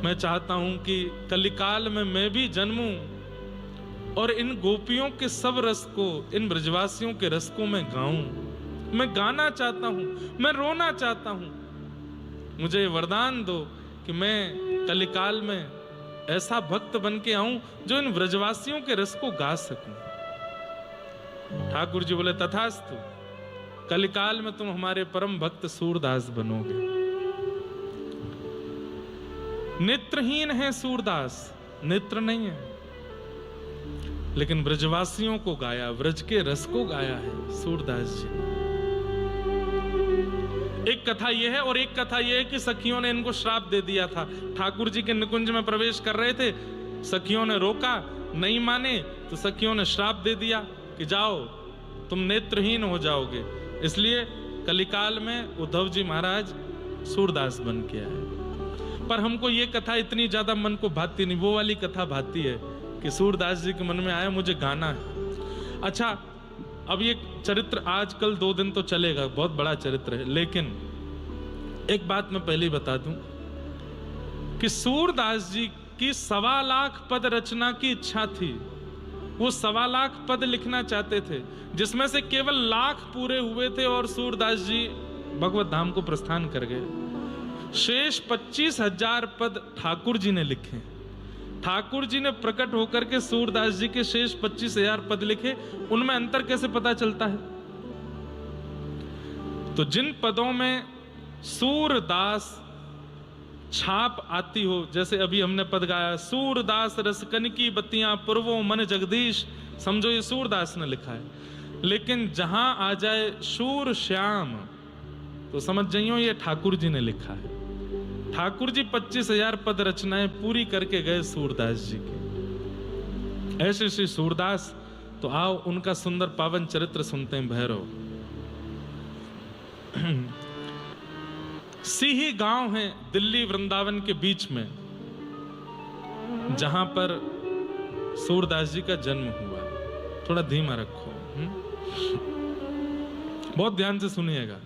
मैं चाहता हूं कि कलिकाल में मैं भी जन्मूं और इन गोपियों के सब रस को, इन ब्रजवासियों के रस को मैं गाऊं। मैं गाना चाहता हूं, मैं रोना चाहता हूं। मुझे वरदान दो कि मैं कलिकाल में ऐसा भक्त बन के आऊं जो इन ब्रजवासियों के रस को गा सकूं। ठाकुर जी बोले तथास्तु, कलिकाल में तुम हमारे परम भक्त सूरदास बनोगे। नेत्रहीन है सूरदास, नेत्र नहीं है, लेकिन ब्रजवासियों को गाया, ब्रज के रस को गाया है सूरदास जी। एक कथा यह है, और एक कथा यह है कि सखियों ने इनको श्राप दे दिया था। ठाकुर जी के निकुंज में प्रवेश कर रहे थे, सखियों ने रोका, नहीं माने तो सखियों ने श्राप दे दिया कि जाओ तुम नेत्रहीन हो जाओगे। इसलिए कलिकाल में उद्धव जी महाराज सूरदास बन के आए। पर हमको ये कथा इतनी ज्यादा मन को भाती नहीं, वो वाली कथा भाती है कि सूरदास जी के मन में आया मुझे गाना है। अच्छा, अब ये चरित्र आजकल 2 दिन तो चलेगा, बहुत बड़ा चरित्र है, लेकिन एक बात मैं पहले ही बता दूं कि सूरदास जी की 1.25 लाख पद रचना की इच्छा थी। वो 1.25 लाख पद लिखना चाहते थे, जिसमें से केवल 1 लाख पूरे हुए थे और सूरदास जी भगवत धाम को प्रस्थान कर गए। शेष 25,000 पद ठाकुर जी ने लिखे। ठाकुर जी ने प्रकट होकर के सूरदास जी के शेष 25,000 पद लिखे। उनमें अंतर कैसे पता चलता है? तो जिन पदों में सूरदास छाप आती हो, जैसे अभी हमने पद गाया सूरदास रसकन की बत्तियां पूर्वो मन जगदीश, समझो ये सूरदास ने लिखा है। लेकिन जहां आ जाए शूर श्याम तो समझ जाइयो ये ठाकुर जी ने लिखा है। ठाकुर जी 25,000 पद रचनाएं पूरी करके गए सूरदास जी की। ऐसे श्री सूरदास, तो आओ उनका सुंदर पावन चरित्र सुनते हैं। भैरव सिही गांव है दिल्ली वृंदावन के बीच में, जहां पर सूरदास जी का जन्म हुआ। थोड़ा धीमा रखो, बहुत ध्यान से सुनिएगा।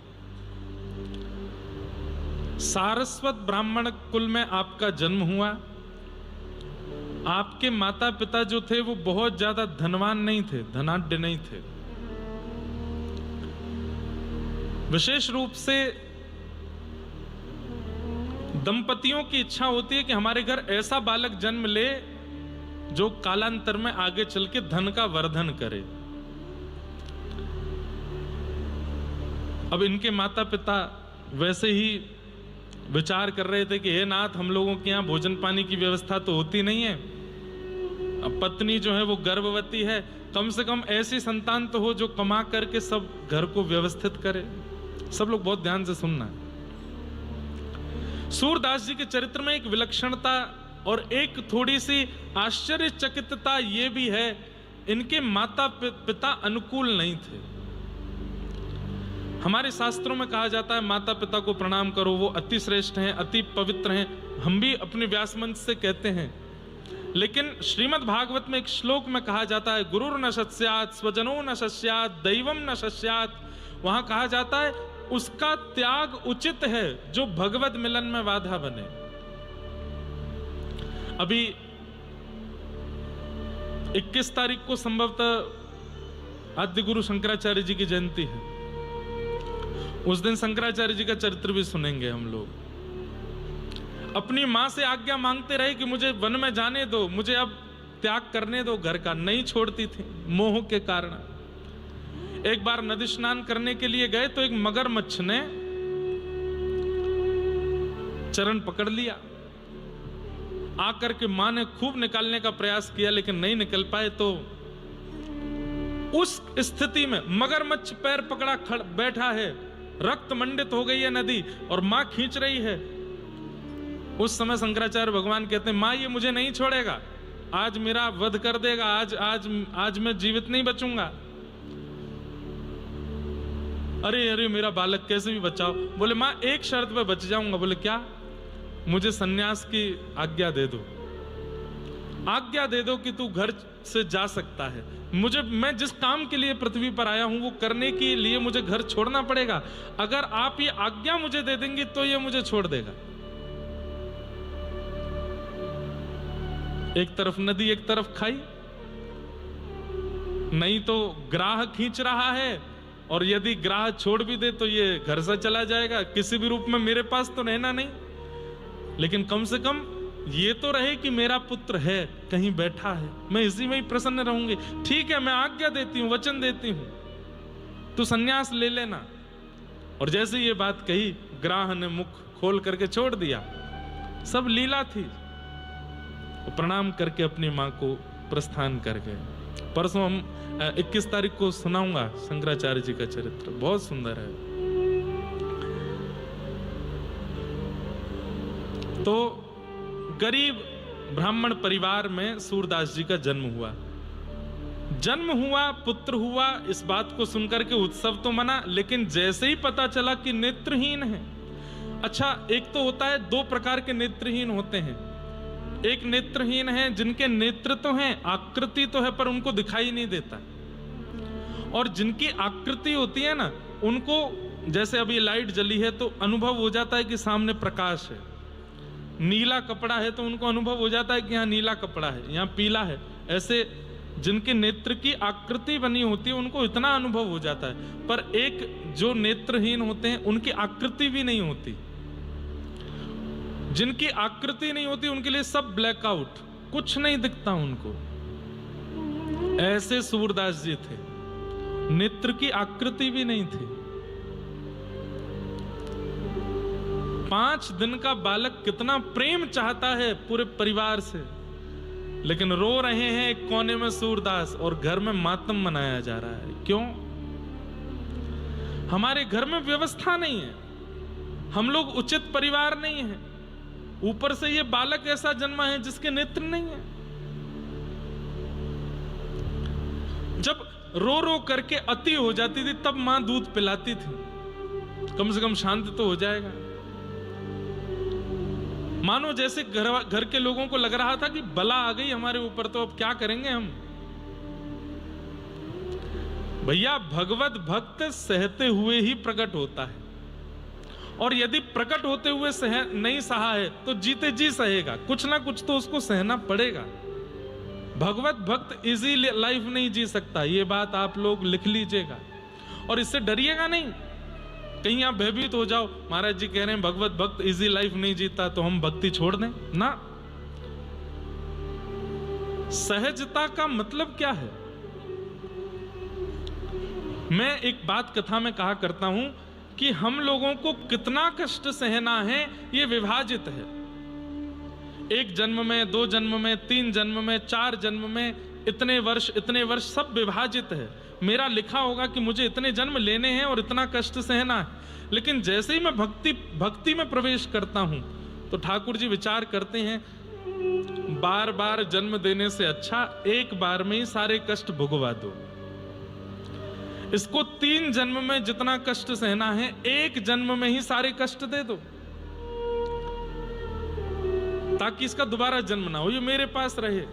सारस्वत ब्राह्मण कुल में आपका जन्म हुआ। आपके माता पिता जो थे वो बहुत ज्यादा धनवान नहीं थे, धनाढ्य नहीं थे। विशेष रूप से दंपतियों की इच्छा होती है कि हमारे घर ऐसा बालक जन्म ले जो कालांतर में आगे चल के धन का वर्धन करे। अब इनके माता पिता वैसे ही विचार कर रहे थे कि हे नाथ, हम लोगों के यहाँ भोजन पानी की व्यवस्था तो होती नहीं है, अब पत्नी जो है वो गर्भवती है, कम से कम ऐसी संतान तो हो जो कमा करके सब घर को व्यवस्थित करे। सब लोग बहुत ध्यान से सुनना। सूरदास जी के चरित्र में एक विलक्षणता और एक थोड़ी सी आश्चर्यचकितता ये भी है, इनके माता पिता अनुकूल नहीं थे। हमारे शास्त्रों में कहा जाता है माता पिता को प्रणाम करो, वो अति श्रेष्ठ हैं, अति पवित्र हैं। हम भी अपने व्यास मंच से कहते हैं, लेकिन श्रीमद् भागवत में एक श्लोक में कहा जाता है गुरुर न शस्यात् स्वजनो न शस्यात् दैवम न शस्यात्। वहां कहा जाता है उसका त्याग उचित है जो भगवत मिलन में बाधा बने। अभी 21 तारीख को संभवतः आद्य गुरु शंकराचार्य जी की जयंती है। उस दिन शंकराचार्य जी का चरित्र भी सुनेंगे हम लोग। अपनी मां से आज्ञा मांगते रहे कि मुझे वन में जाने दो, मुझे अब त्याग करने दो घर का। नहीं छोड़ती थी मोह के कारण। एक बार नदी स्नान करने के लिए गए तो एक मगरमच्छ ने चरण पकड़ लिया। आकर के मां ने खूब निकालने का प्रयास किया लेकिन नहीं निकल पाए। तो उस स्थिति में मगरमच्छ पैर पकड़ा बैठा है, रक्त मंडित हो गई है नदी और मां खींच रही है। उस समय शंकराचार्य भगवान कहते हैं मां ये मुझे नहीं छोड़ेगा, आज मेरा वध कर देगा, आज मैं जीवित नहीं बचूंगा। अरे अरे मेरा बालक कैसे भी बचाओ। बोले मां एक शर्त पे बच जाऊंगा। बोले क्या? मुझे सन्यास की आज्ञा दे दो, आज्ञा दे दो कि तू घर से जा सकता है। मैं जिस काम के लिए पृथ्वी पर आया हूं वो करने के लिए मुझे घर छोड़ना पड़ेगा। अगर आप ये आज्ञा मुझे दे देंगे तो ये मुझे छोड़ देगा। एक तरफ नदी एक तरफ खाई, नहीं तो ग्राह खींच रहा है, और यदि ग्राह छोड़ भी दे तो ये घर से चला जाएगा, किसी भी रूप में मेरे पास तो रहना नहीं, लेकिन कम से कम ये तो रहे कि मेरा पुत्र है, कहीं बैठा है, मैं इसी में ही प्रसन्न रहूंगी। ठीक है, मैं आज्ञा देती हूं, वचन देती हूं, तू संन्यास ले लेना। और जैसे ये बात कही, ग्राह ने मुख खोल करके छोड़ दिया। सब लीला थी। प्रणाम करके अपनी मां को प्रस्थान कर गए। परसों हम 21 तारीख को सुनाऊंगा शंकराचार्य जी का चरित्र, बहुत सुंदर है। तो गरीब ब्राह्मण परिवार में सूरदास जी का जन्म हुआ। पुत्र हुआ, इस बात को सुनकर के उत्सव तो मना, लेकिन जैसे ही पता चला कि नेत्रहीन है। अच्छा, एक तो होता है, दो प्रकार के नेत्रहीन होते हैं। एक नेत्रहीन है जिनके नेत्र तो हैं, आकृति तो है, पर उनको दिखाई नहीं देता। और जिनकी आकृति होती है ना, उनको जैसे अभी लाइट जली है तो अनुभव हो जाता है कि सामने प्रकाश है। नीला कपड़ा है तो उनको अनुभव हो जाता है कि यहाँ नीला कपड़ा है, यहाँ पीला है। ऐसे जिनके नेत्र की आकृति बनी होती है उनको इतना अनुभव हो जाता है। पर एक जो नेत्रहीन होते हैं उनकी आकृति भी नहीं होती। जिनकी आकृति नहीं होती उनके लिए सब ब्लैकआउट, कुछ नहीं दिखता उनको। ऐसे सूरदास जी थे, नेत्र की आकृति भी नहीं थी। 5 दिन का बालक कितना प्रेम चाहता है पूरे परिवार से, लेकिन रो रहे हैं एक कोने में सूरदास, और घर में मातम मनाया जा रहा है। क्यों? हमारे घर में व्यवस्था नहीं है, हम लोग उचित परिवार नहीं है, ऊपर से ये बालक ऐसा जन्मा है जिसके नेत्र नहीं है। जब रो रो करके अति हो जाती थी तब मां दूध पिलाती थी, कम से कम शांत तो हो जाएगा। मानो जैसे घर के लोगों को लग रहा था कि बला आ गई हमारे ऊपर, तो अब क्या करेंगे हम। भैया, भगवत भक्त सहते हुए ही प्रकट होता है, और यदि प्रकट होते हुए नहीं सहा है तो जीते जी सहेगा, कुछ ना कुछ तो उसको सहना पड़ेगा। भगवत भक्त इजी लाइफ नहीं जी सकता, ये बात आप लोग लिख लीजिएगा, और इससे डरिएगा नहीं। कहीं आप भयभीत हो जाओ, महाराज जी कह रहे हैं भगवत भक्त इजी लाइफ नहीं जीता तो हम भक्ति छोड़ दें ना। सहजता का मतलब क्या है? मैं एक बात कथा में कहा करता हूं कि हम लोगों को कितना कष्ट सहना है ये विभाजित है। एक जन्म में, 2 जन्म में, 3 जन्म में, 4 जन्म में, इतने वर्ष सब विभाजित है। मेरा लिखा होगा कि मुझे इतने जन्म लेने हैं और इतना कष्ट सहना है, लेकिन जैसे ही मैं भक्ति में प्रवेश करता हूं तो ठाकुर जी विचार करते हैं, बार बार जन्म देने से अच्छा एक बार में ही सारे कष्ट भुगवा दो। इसको 3 जन्म में जितना कष्ट सहना है, 1 जन्म में ही सारे कष्ट दे दो, ताकि इसका दोबारा जन्म ना हो, ये मेरे पास रहे।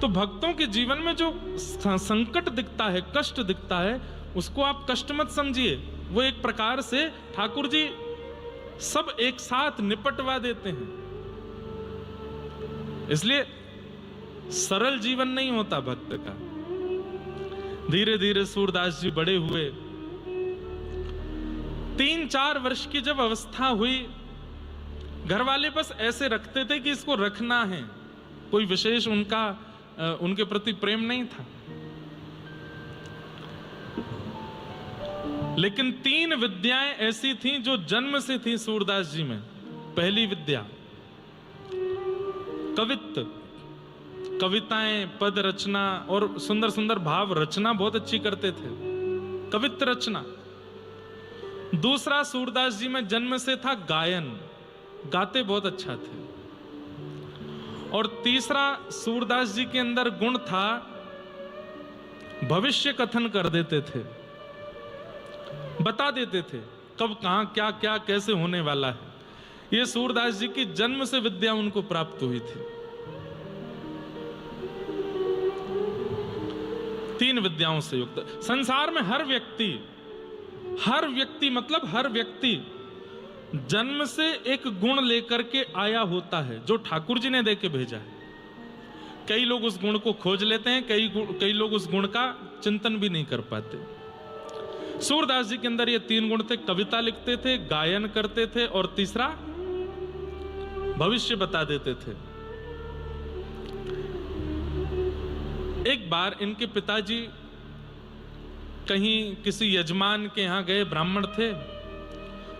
तो भक्तों के जीवन में जो संकट दिखता है, कष्ट दिखता है, उसको आप कष्ट मत समझिए। वो एक प्रकार से ठाकुर जी सब एक साथ निपटवा देते हैं। इसलिए सरल जीवन नहीं होता भक्त का। धीरे धीरे सूरदास जी बड़े हुए। 3-4 वर्ष की जब अवस्था हुई, घर वाले बस ऐसे रखते थे कि इसको रखना है, कोई विशेष उनके प्रति प्रेम नहीं था। लेकिन 3 विद्याएं ऐसी थीं जो जन्म से थी सूरदास जी में। पहली विद्या कवित्व, कविताएं, पद रचना और सुंदर सुंदर भाव रचना बहुत अच्छी करते थे, कवित्व रचना। दूसरा, सूरदास जी में जन्म से था गायन, गाते बहुत अच्छा थे। और तीसरा, सूरदास जी के अंदर गुण था भविष्य कथन कर देते थे, बता देते थे कब कहां क्या क्या कैसे होने वाला है। ये सूरदास जी की जन्म से विद्या उनको प्राप्त हुई थी। 3 विद्याओं से युक्त। संसार में हर व्यक्ति मतलब हर व्यक्ति जन्म से एक गुण लेकर के आया होता है जो ठाकुर जी ने दे के भेजा है। कई लोग उस गुण को खोज लेते हैं, कई लोग उस गुण का चिंतन भी नहीं कर पाते। सूरदास जी के अंदर ये 3 गुण थे। कविता लिखते थे, गायन करते थे और तीसरा भविष्य बता देते थे। एक बार इनके पिताजी कहीं किसी यजमान के यहां गए, ब्राह्मण थे,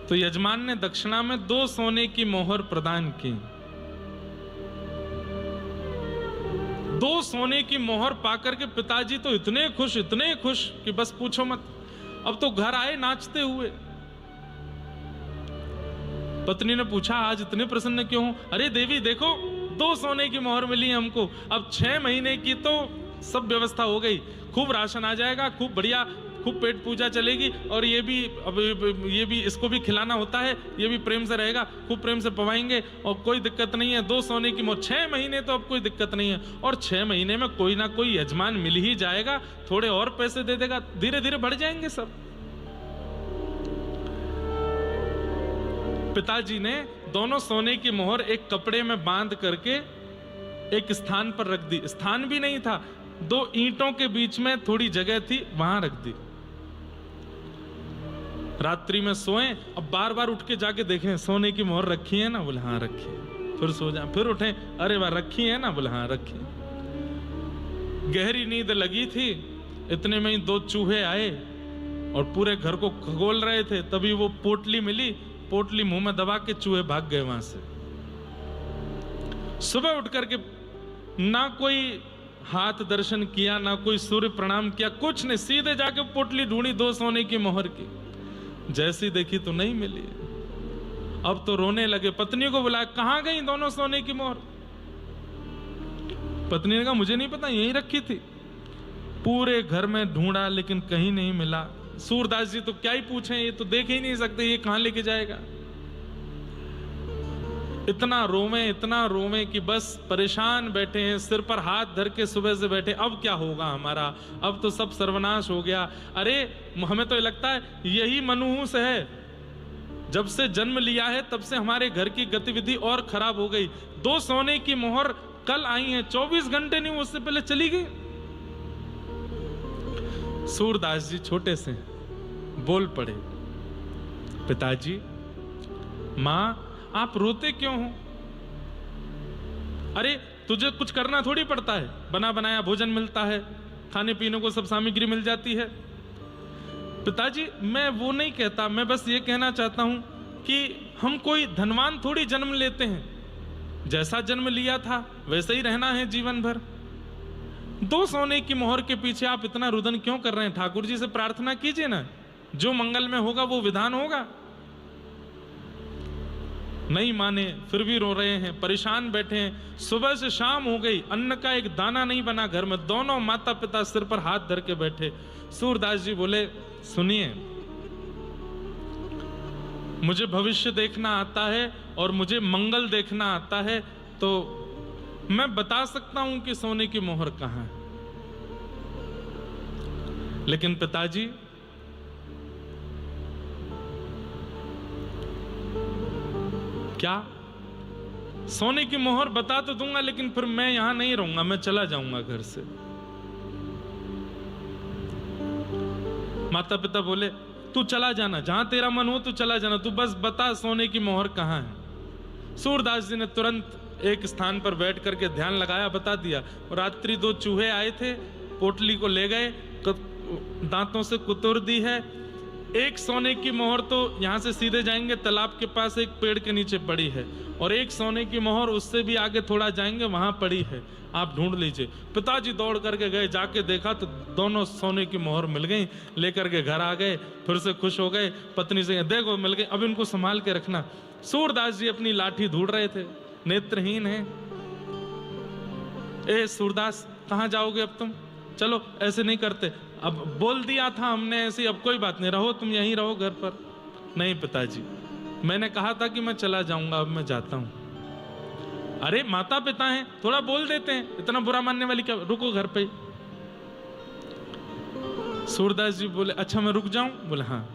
तो यजमान ने दक्षिणा में 2 सोने की मोहर प्रदान की। 2 सोने की मोहर पाकर के पिताजी तो इतने खुश कि बस पूछो मत। अब तो घर आए नाचते हुए। पत्नी ने पूछा, आज इतने प्रसन्न क्यों हो? अरे देवी देखो, 2 सोने की मोहर मिली हमको। अब 6 महीने की तो सब व्यवस्था हो गई, खूब राशन आ जाएगा, खूब बढ़िया, खूब पेट पूजा चलेगी, और ये भी इसको भी खिलाना होता है, ये भी प्रेम से रहेगा, खूब प्रेम से पवाएंगे और कोई दिक्कत नहीं है। 2 सोने की मोहर, 6 महीने तो अब कोई दिक्कत नहीं है, और 6 महीने में कोई ना कोई यजमान मिल ही जाएगा, थोड़े और पैसे दे देगा, धीरे धीरे बढ़ जाएंगे सब। पिताजी ने दोनों सोने की मोहर एक कपड़े में बांध करके एक स्थान पर रख दी। स्थान भी नहीं था, 2 ईंटों के बीच में थोड़ी जगह थी, वहां रख दी। रात्रि में सोए, अब बार बार उठ के जाके देखें सोने की मोहर रखी है ना, बोले हाँ रखी है। फिर सो जाए, फिर उठे, अरे वाह रखी है ना, बोले हाँ रखी है। गहरी नींद लगी थी, इतने में ही 2 चूहे आए और पूरे घर को खगोल रहे थे। तभी वो पोटली मिली, पोटली मुंह में दबा के चूहे भाग गए वहां से। सुबह उठ करके ना कोई हाथ दर्शन किया, ना कोई सूर्य प्रणाम किया, कुछ नहीं, सीधे जाके पोटली ढूंढी 2 सोने की मोहर की। जैसी देखी तो नहीं मिली। अब तो रोने लगे, पत्नी को बुलाया, कहां गई दोनों सोने की मोहर? पत्नी ने कहा मुझे नहीं पता, यहीं रखी थी। पूरे घर में ढूंढा लेकिन कहीं नहीं मिला। सूरदास जी तो क्या ही पूछें, ये तो देख ही नहीं सकते, ये कहां लेके जाएगा। इतना रोवे कि बस परेशान बैठे हैं, सिर पर हाथ धर के सुबह से बैठे, अब क्या होगा हमारा, अब तो सब सर्वनाश हो गया। अरे हमें तो लगता है यही मनहूस है, जब से जन्म लिया है तब से हमारे घर की गतिविधि और खराब हो गई। 2 सोने की मोहर कल आई है, 24 घंटे नहीं, उससे पहले चली गई। सूरदास जी छोटे से बोल पड़े, पिताजी, मां आप रोते क्यों हो? अरे तुझे कुछ करना थोड़ी पड़ता है, बना बनाया भोजन मिलता है, खाने पीने को सब सामग्री मिल जाती है। पिताजी मैं वो नहीं कहता, मैं बस ये कहना चाहता हूं कि हम कोई धनवान थोड़ी जन्म लेते हैं, जैसा जन्म लिया था वैसे ही रहना है जीवन भर। 2 सोने की मोहर के पीछे आप इतना रुदन क्यों कर रहे हैं? ठाकुर जी से प्रार्थना कीजिए ना, जो मंगल में होगा वो विधान होगा। नहीं माने, फिर भी रो रहे हैं, परेशान बैठे हैं। सुबह से शाम हो गई, अन्न का एक दाना नहीं बना घर में। दोनों माता पिता सिर पर हाथ धर के बैठे। सूरदास जी बोले, सुनिए, मुझे भविष्य देखना आता है और मुझे मंगल देखना आता है, तो मैं बता सकता हूं कि सोने की मोहर कहां है। लेकिन पिताजी, क्या सोने की मोहर बता तो दूंगा, लेकिन फिर मैं यहां नहीं रहूंगा, मैं चला जाऊंगा घर से। माता पिता बोले, तू चला जाना, जहां तेरा मन हो तू चला जाना, तू बस बता सोने की मोहर कहां है। सूरदास जी ने तुरंत एक स्थान पर बैठ करके ध्यान लगाया, बता दिया। रात्रि 2 चूहे आए थे, पोटली को ले गए, दांतों से कुतुर दी है। एक सोने की मोहर तो यहां से सीधे जाएंगे, तालाब के पास एक पेड़ के नीचे पड़ी है, और एक सोने की मोहर उससे भी आगे थोड़ा जाएंगे, वहां पड़ी है, आप ढूंढ लीजिए। पिताजी दौड़ करके गए, जाके देखा तो दोनों सोने की मोहर मिल गई। लेकर के घर आ गए, फिर से खुश हो गए। पत्नी से, देखो मिल गई, अब इनको संभाल के रखना। सूरदास जी अपनी लाठी ढूंढ रहे थे, नेत्रहीन है। ए सूरदास, कहां जाओगे अब तुम? चलो, ऐसे नहीं करते, अब बोल दिया था हमने ऐसे, अब कोई बात नहीं, रहो तुम यहीं रहो घर पर। नहीं पिताजी, मैंने कहा था कि मैं चला जाऊंगा, अब मैं जाता हूं। अरे माता पिता हैं, थोड़ा बोल देते हैं, इतना बुरा मानने वाली क्या, रुको घर पे। सूरदास जी बोले, अच्छा मैं रुक जाऊं? बोले हाँ।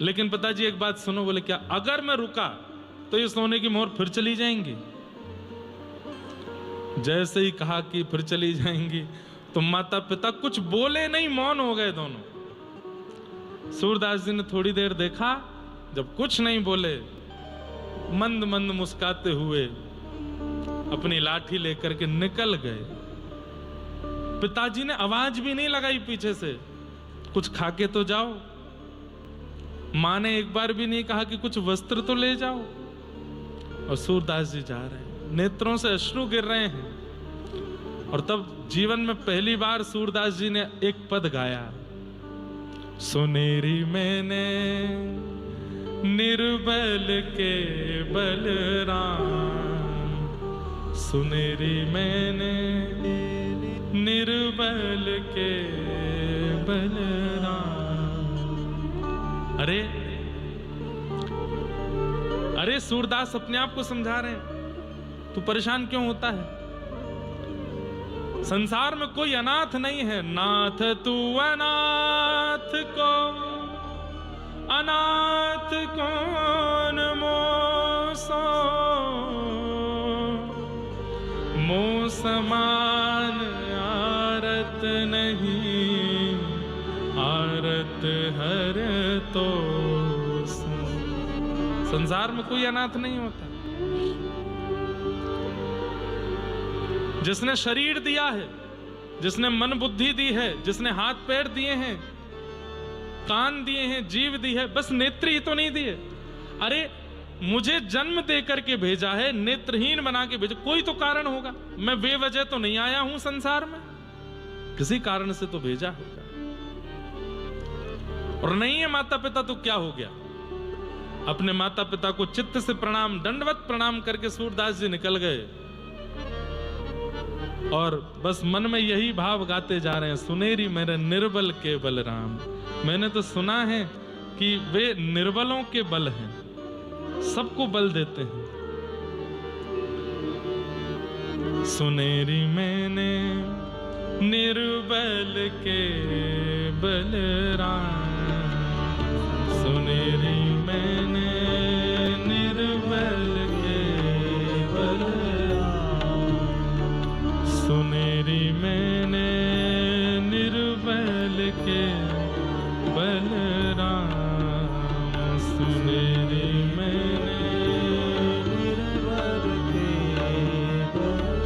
लेकिन पिताजी एक बात सुनो। बोले क्या? अगर मैं रुका तो ये सोने की मोहर फिर चली जाएंगी। जैसे ही कहा कि फिर चली जाएंगी, तो माता पिता कुछ बोले नहीं, मौन हो गए दोनों। सूरदास जी ने थोड़ी देर देखा, जब कुछ नहीं बोले, मंद मंद मुस्काते हुए अपनी लाठी लेकर के निकल गए। पिताजी ने आवाज भी नहीं लगाई पीछे से, कुछ खा के तो जाओ। मां ने एक बार भी नहीं कहा कि कुछ वस्त्र तो ले जाओ। और सूरदास जी जा रहे हैं, नेत्रों से अश्रु गिर रहे हैं। और तब जीवन में पहली बार सूरदास जी ने एक पद गाया, सुनेरी मैंने निर्बल के बलराम, सुनेरी मैंने निर्बल के बलराम। अरे सूरदास अपने आप को समझा रहे हैं, तू परेशान क्यों होता है? संसार में कोई अनाथ नहीं है। नाथ तू अनाथ को अनाथ कौन मोसो, मोह समान आरत नहीं, आरत हर तो। संसार में कोई अनाथ नहीं होता। जिसने शरीर दिया है, जिसने मन बुद्धि दी है, जिसने हाथ पैर दिए हैं, कान दिए हैं, जीव दी है, बस नेत्र ही तो नहीं दिए। अरे मुझे जन्म दे करके भेजा है, नेत्रहीन बना के भेजा, कोई तो कारण होगा। मैं बेवजह तो नहीं आया हूं संसार में, किसी कारण से तो भेजा होगा। और नहीं है माता पिता तो क्या हो गया? अपने माता पिता को चित्त से प्रणाम, दंडवत प्रणाम करके सूरदास जी निकल गए। और बस मन में यही भाव गाते जा रहे हैं, सुनेरी मेरे निर्बल के बलराम। मैंने तो सुना है कि वे निर्बलों के बल हैं, सबको बल देते हैं। सुनेरी मैंने निर्बल के बलराम, सुनेरी मैंने निर्बल के बलराम, सुनेरी मैंने निर्बल के बलराम, सुनेरी मैंने निर्बल के बलराम।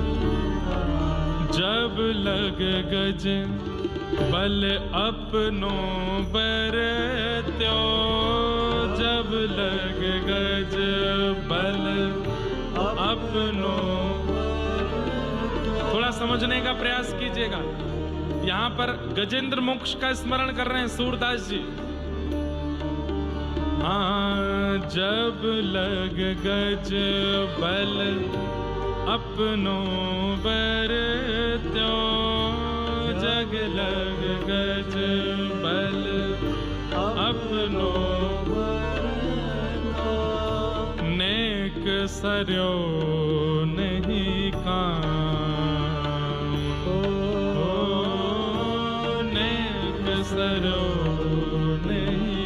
जब लग गज बल अपनों बरत्यो, जब लग गज बल अपनों। थोड़ा समझने का प्रयास कीजिएगा। यहां पर गजेंद्र मोक्ष का स्मरण कर रहे हैं सूरदास जी। हाँ, जब लग गज बल अपनों बरत्यो, जग लग गज बल अपनों नेक सरयो नहीं काम, नेक सरयो नहीं।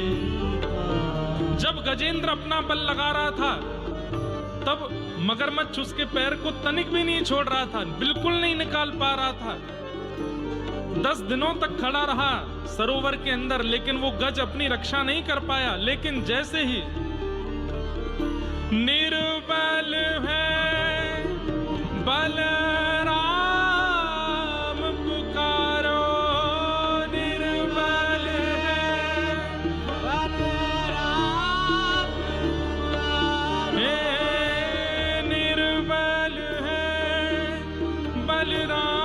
जब गजेंद्र अपना बल लगा रहा था, तब मगरमच्छ उसके पैर को तनिक भी नहीं छोड़ रहा था, बिल्कुल नहीं निकाल पा रहा था। 10 दिनों तक खड़ा रहा सरोवर के अंदर, लेकिन वो गज अपनी रक्षा नहीं कर पाया। लेकिन जैसे ही निर्बल है बलराम पुकारो, निर्बल है बलराम, हे निर्बल है बलराम,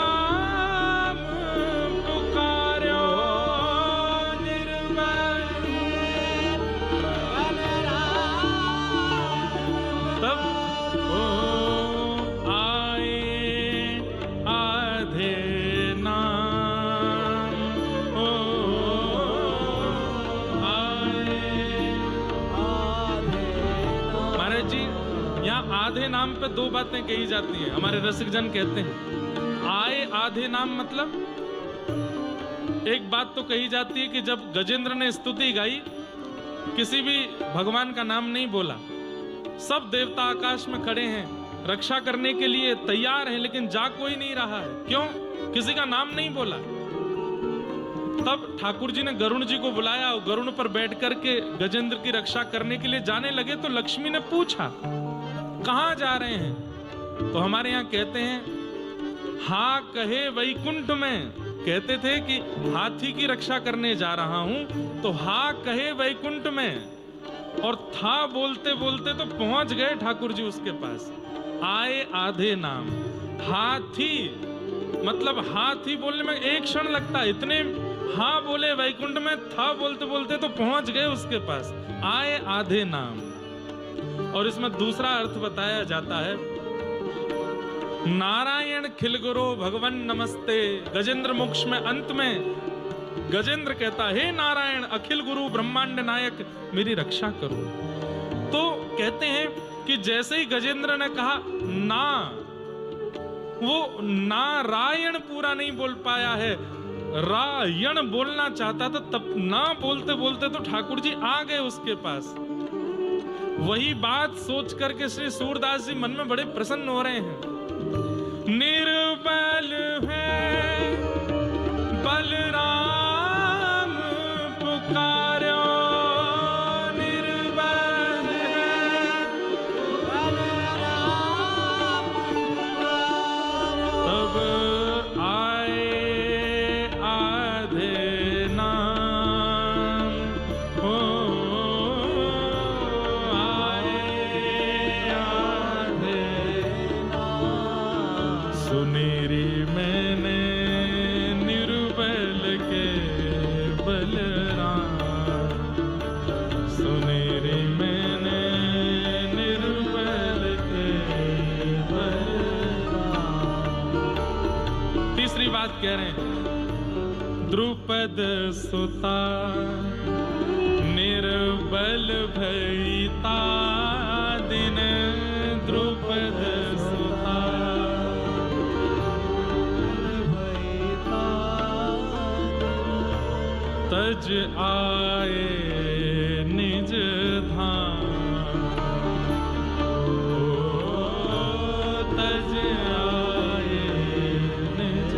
आधे नाम पे 2 बातें कही जाती हैं। हमारे रसिक जन कहते हैं आए आधे नाम, मतलब एक बात तो कही जाती है कि जब गजेंद्र ने स्तुति गाई, किसी भी भगवान का नाम नहीं बोला, सब देवता आकाश में खड़े हैं, रक्षा करने के लिए तैयार हैं, लेकिन जा कोई नहीं रहा है। क्यों? किसी का नाम नहीं बोला। तब ठाकुर जी ने गरुण जी को बुलाया और गरुण पर बैठ करके गजेंद्र की रक्षा करने के लिए जाने लगे तो लक्ष्मी ने पूछा कहां जा रहे हैं? तो हमारे यहाँ कहते हैं हा कहे वैकुंठ में। कहते थे कि हाथी की रक्षा करने जा रहा हूं, तो हा कहे वैकुंठ में। और था बोलते बोलते तो पहुंच गए ठाकुर जी उसके पास। आए आधे नाम। हाथी मतलब हाथी बोलने में एक क्षण लगता है, इतने हाँ बोले वैकुंठ में, था बोलते बोलते तो पहुंच गए उसके पास। आए आधे नाम। और इसमें दूसरा अर्थ बताया जाता है, नारायण खिलगुरो भगवन नमस्ते। गजेंद्र मोक्ष में अंत में गजेंद्र कहता हे नारायण अखिल गुरु ब्रह्मांड नायक मेरी रक्षा करो। तो कहते हैं कि जैसे ही गजेंद्र ने कहा ना, वो नारायण पूरा नहीं बोल पाया है, रायण बोलना चाहता था, तब ना बोलते बोलते तो ठाकुर जी आ गए उसके पास। वही बात सोच करके श्री सूरदास जी मन में बड़े प्रसन्न हो रहे हैं। निर्बल है बलराम पुकारो, निर्बल है बलराम पुकारो। तब आए आधे नाम, हो आए आधे नाम। सुनेरी मैंने निर्बल के बलराम, सुनेरी मैंने निर्बल के बलराम। तीसरी बात कह रहे हैं, द्रुपद सुता निर्बल भईता दिन। द्रुपद सुता तज आए निज धाम, तज आए निज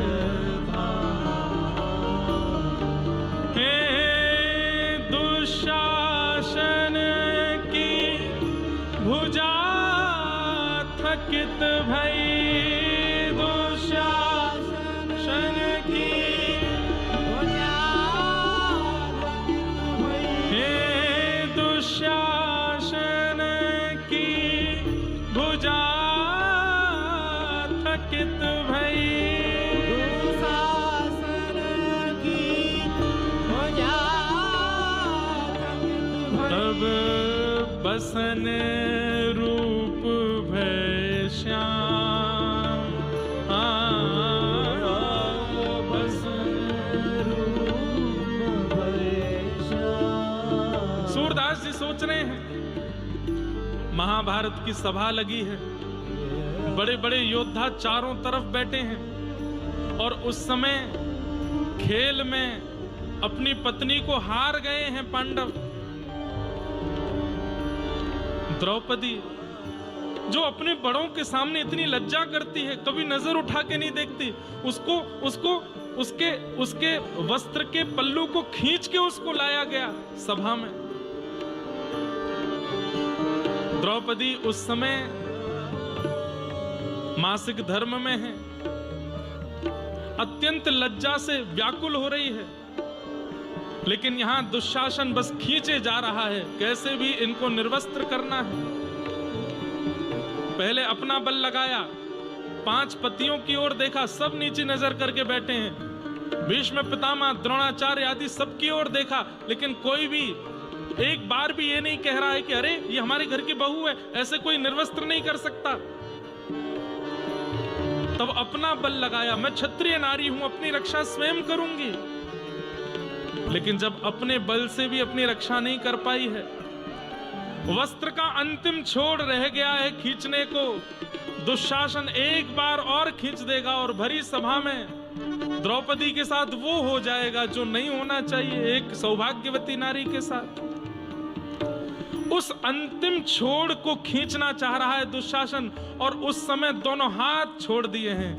धाम। हे दुशासन की भुजा थकित भई, दुशासन की शासन की भुजा थकित भई, शासन की भुजा थकित भई। तब बसन रूप भय श्याम, सूरदास जी सोच रहे हैं महाभारत की सभा लगी है, बड़े बड़े योद्धा चारों तरफ बैठे हैं, और उस समय खेल में अपनी पत्नी को हार गए हैं पांडव। द्रौपदी जो अपने बड़ों के सामने इतनी लज्जा करती है, कभी नजर उठा के नहीं देखती, उसको उसके वस्त्र के पल्लू को खींच के उसको लाया गया सभा में। द्रौपदी उस समय मासिक धर्म में है, अत्यंत लज्जा से व्याकुल हो रही है, लेकिन यहां दुशासन बस खींचे जा रहा है, कैसे भी इनको निर्वस्त्र करना है। पहले अपना बल लगाया, 5 पतियों की ओर देखा, सब नीचे नजर करके बैठे हैं। भीष्म पितामह द्रोणाचार्य आदि सबकी ओर देखा, लेकिन कोई भी एक बार भी ये नहीं कह रहा है कि अरे ये हमारे घर की बहू है, ऐसे कोई निर्वस्त्र नहीं कर सकता। तब अपना बल लगाया, मैं क्षत्रिय नारी हूं, अपनी रक्षा स्वयं करूंगी। लेकिन जब अपने बल से भी अपनी रक्षा नहीं कर पाई है, वस्त्र का अंतिम छोड़ रह गया है खींचने को, दुशासन एक बार और खींच देगा और भरी सभा में द्रौपदी के साथ वो हो जाएगा जो नहीं होना चाहिए, एक सौभाग्यवती नारी के साथ। उस अंतिम छोड़ को खींचना चाह रहा है दुशासन, और उस समय दोनों हाथ छोड़ दिए हैं।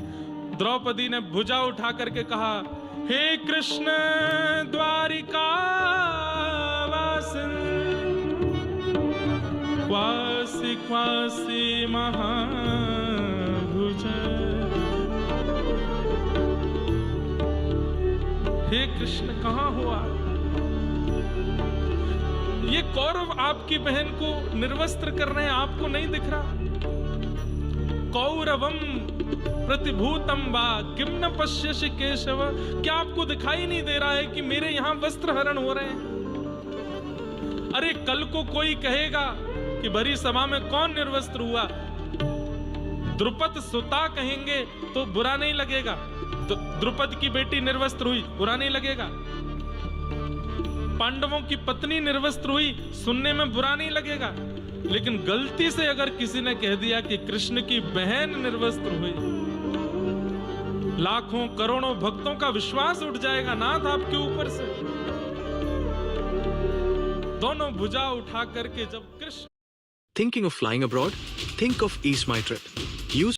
द्रौपदी ने भुजा उठा करके कहा, हे कृष्ण द्वारिका वासिन, क्वासी क्वासी महाभुज। हे कृष्ण कहाँ हो आप? ये कौरव आपकी बहन को निर्वस्त्र कर रहे हैं, आपको नहीं दिख रहा? कौरवम प्रतिभूतम वा किम न पश्यसि केशव, क्या आपको दिखाई नहीं दे रहा है कि मेरे यहां वस्त्र हरण हो रहे हैं? अरे कल को कोई कहेगा कि भरी सभा में कौन निर्वस्त्र हुआ, द्रुपद सुता कहेंगे तो बुरा नहीं लगेगा, तो द्रुपद की बेटी निर्वस्त्र हुई बुरा नहीं लगेगा, पांडवों की पत्नी निर्वस्त्र हुई सुनने में बुरा नहीं लगेगा। लेकिन गलती से अगर किसी ने कह दिया कि कृष्ण की बहन निर्वस्त्र हुई, लाखों करोड़ों भक्तों का विश्वास उठ जाएगा नाथ आपके ऊपर से। दोनों भुजा उठा करके जब Krishna Thinking of flying abroad? Think of Ease My Trip.